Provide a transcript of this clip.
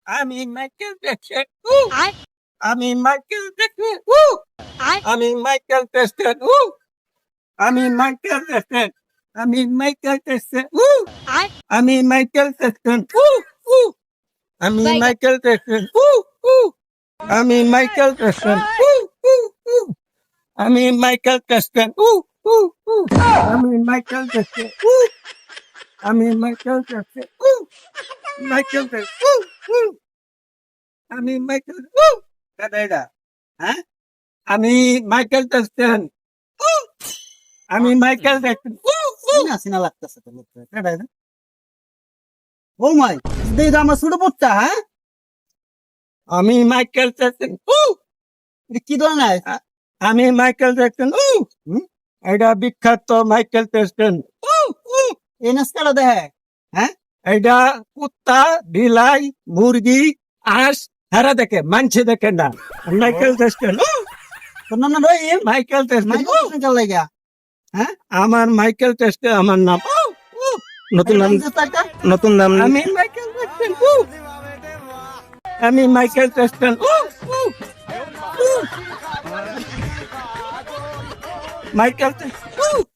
আমি Michael Jackson আমি Michael Jackson আমি মাইকেল জ্যাকসন আমি মাইকেল জ্যাকসন আমি মাইকেল জ্যাকসন আমি মাইকেল জ্যাকসন আমি মাইকেল জ্যাকসন আমি মাইকেল জ্যাকসন আমি মাইকেল জ্যাকসন আমি মাইকেল জ্যাকসন আমি মাইকেল জ্যাকসন মাইকেল জ্যাকসন আমি মাইকেল দাদা এটা হ্যাঁ আমি মাইকেল জ্যাকসন আমি মাইকেল জ্যাকসন চিনা চিনা লাগতেছে তো লোকটা কেডা এটা? ও মাই দে আমার ছোট পড়তা হ্যাঁ আমি মাইকেল জ্যাকসন এটা কি ধরনের আমি মাইকেল জ্যাকসন এটা বিখ্যাত মাইকেল জ্যাকসন এই নাচ কেডা দেখে হ্যাঁ এটা কুত্তা বিলাই মুরগি হাঁস হারা দেখে মানছে দেখে না মাইকেল জ্যাকসন তোর নাম না রহিম মাইকেল জ্যাকসন মাইকেল কাল লাগা হ্যাঁ আমার মাইকেল জ্যাকসন আমার নাম নতুন নাম নতুন নাম আমি মাইকেল জ্যাকসন আমি মাইকেল জ্যাকসন মাইকেল জ্যাকসন